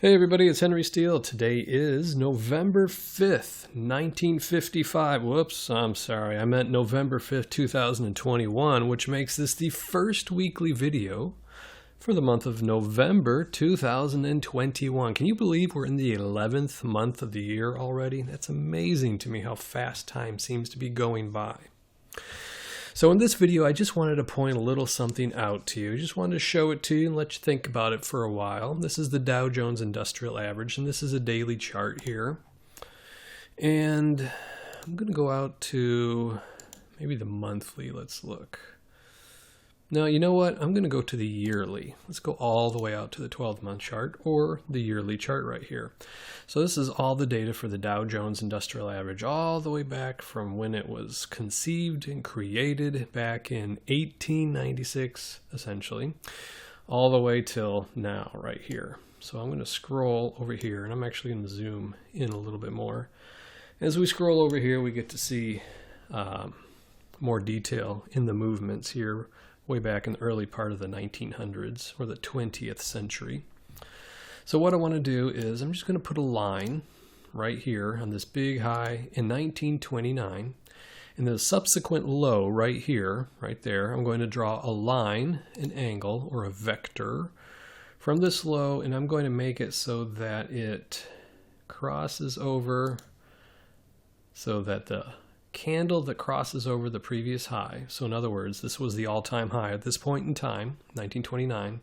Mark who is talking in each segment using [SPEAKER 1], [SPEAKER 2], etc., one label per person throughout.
[SPEAKER 1] Hey everybody, it's hwsteele. Today is November 5th, 1955. Whoops, I'm sorry. I meant November 5th, 2021, which makes this the first weekly video for the month of November 2021. Can you believe we're in the 11th month of the year already? That's amazing to me how fast time seems to be going by. So in this video, I just wanted to point a little something out to you. Just wanted to show it to you and let you think about it for a while. This is the Dow Jones Industrial Average, and this is a daily chart here. And I'm going to go out to maybe the monthly. Let's look. Now, you know what? I'm going to go to the yearly. Let's go all the way out to the 12-month chart or the yearly chart right here. So this is all the data for the Dow Jones Industrial Average all the way back from when it was conceived and created back in 1896, essentially, all the way till now right here. So I'm going to scroll over here, and I'm actually going to zoom in a little bit more. As we scroll over here, we get to see more detail in the movements here way back in the early part of the 1900s or the 20th century. So what I want to do is I'm just going to put a line right here on this big high in 1929, and the subsequent low right here, right there. I'm going to draw a line, an angle, or a vector from this low, and I'm going to make it so that it crosses over, so that the candle that crosses over the previous high. So in other words, this was the all-time high at this point in time, 1929,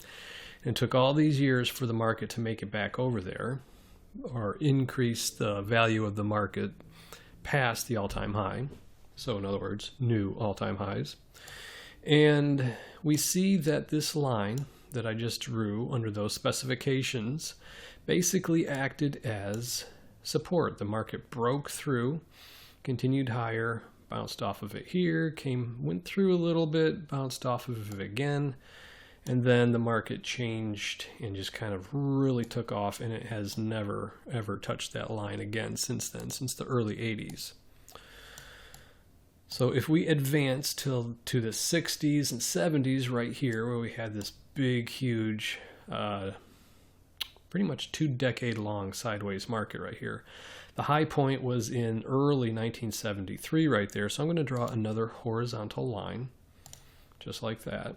[SPEAKER 1] and it took all these years for the market to make it back over there or increase the value of the market past the all-time high. So in other words, new all-time highs. And we see that this line that I just drew under those specifications basically acted as support. The market broke through, continued higher, bounced off of it here, went through a little bit, bounced off of it again, and then the market changed and just kind of really took off, and it has never ever touched that line again since then, since the early 80s. So if we advance to the 60s and 70s right here, where we had this big, huge, pretty much 2-decade-long sideways market right here. The high point was in early 1973 right there. So I'm going to draw another horizontal line, just like that.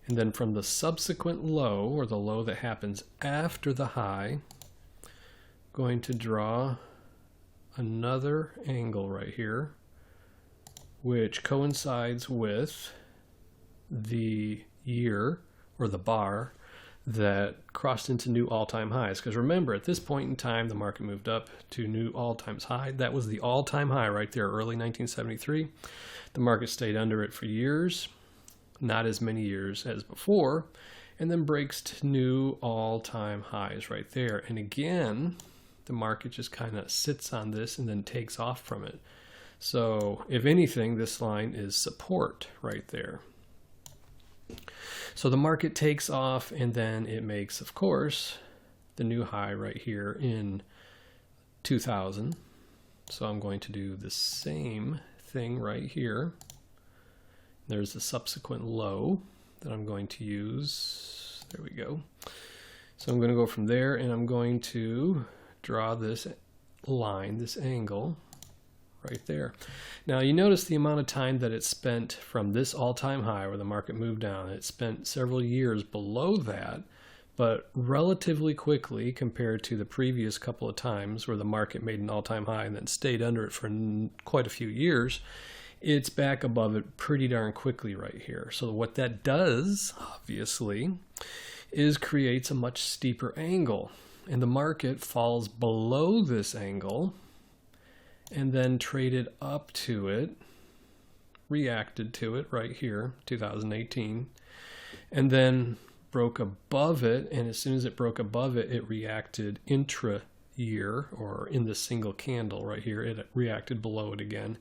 [SPEAKER 1] And then from the subsequent low, or the low that happens after the high, I'm going to draw another angle right here, which coincides with the year, or the bar, that crossed into new all-time highs. Because remember, at this point in time, the market moved up to new all-time high. That was the all-time high right there, early 1973. The market stayed under it for years, not as many years as before, and then breaks to new all-time highs right there. And again, the market just kind of sits on this and then takes off from it. So if anything, this line is support right there. So the market takes off, and then it makes, of course, the new high right here in 2000. So I'm going to do the same thing right here. There's the subsequent low that I'm going to use. There we go. So I'm going to go from there, and I'm going to draw this line, this angle, right there. Now you notice the amount of time that it spent from this all-time high where the market moved down. It spent several years below that, but relatively quickly compared to the previous couple of times where the market made an all-time high and then stayed under it for quite a few years. It's back above it pretty darn quickly right here. So what that does, obviously, is creates a much steeper angle, and the market falls below this angle and then traded up to it, reacted to it right here, 2018, and then broke above it, and as soon as it broke above it, it reacted intra-year, or in the single candle right here, it reacted below it again,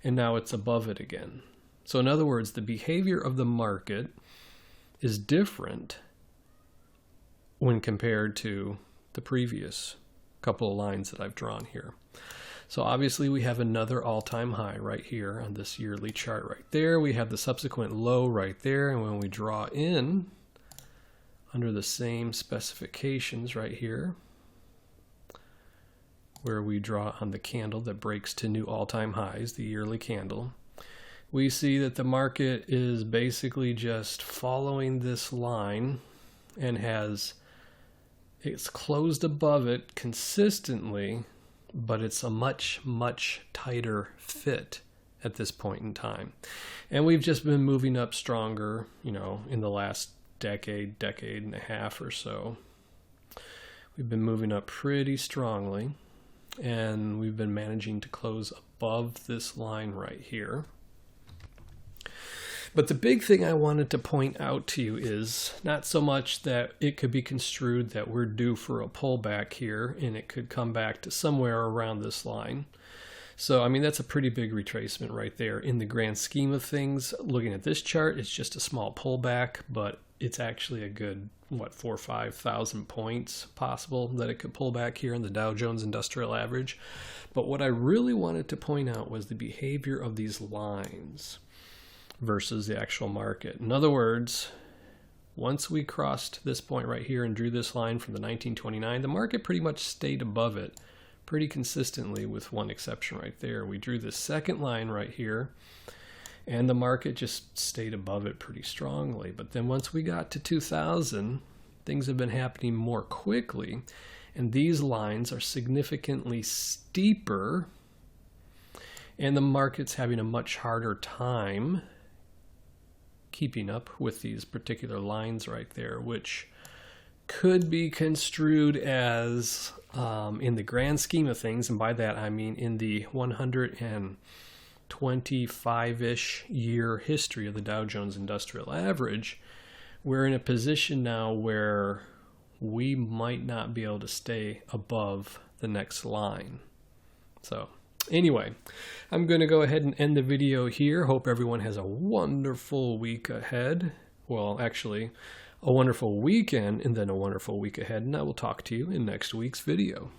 [SPEAKER 1] and now it's above it again. So in other words, the behavior of the market is different when compared to the previous couple of lines that I've drawn here. So obviously we have another all-time high right here on this yearly chart right there. We have the subsequent low right there, and when we draw in under the same specifications right here, where we draw on the candle that breaks to new all-time highs, the yearly candle, we see that the market is basically just following this line and it's closed above it consistently, but it's a much, much tighter fit at this point in time. And we've just been moving up stronger, you know, in the last decade and a half or so. We've been moving up pretty strongly, and we've been managing to close above this line right here. But the big thing I wanted to point out to you is not so much that it could be construed that we're due for a pullback here and it could come back to somewhere around this line. So, I mean, that's a pretty big retracement right there. In the grand scheme of things, looking at this chart, it's just a small pullback, but it's actually a good, 4,000 or 5,000 points possible that it could pull back here in the Dow Jones Industrial Average. But what I really wanted to point out was the behavior of these lines versus the actual market. In other words, once we crossed this point right here and drew this line from the 1929, the market pretty much stayed above it pretty consistently, with one exception right there. We drew this second line right here, and the market just stayed above it pretty strongly. But then once we got to 2000, things have been happening more quickly, and these lines are significantly steeper, and the market's having a much harder time keeping up with these particular lines right there, which could be construed as, in the grand scheme of things, and by that I mean in the 125-ish year history of the Dow Jones Industrial Average, we're in a position now where we might not be able to stay above the next line. So anyway, I'm going to go ahead and end the video here. Hope everyone has a wonderful week ahead. Well, actually, a wonderful weekend and then a wonderful week ahead, and I will talk to you in next week's video.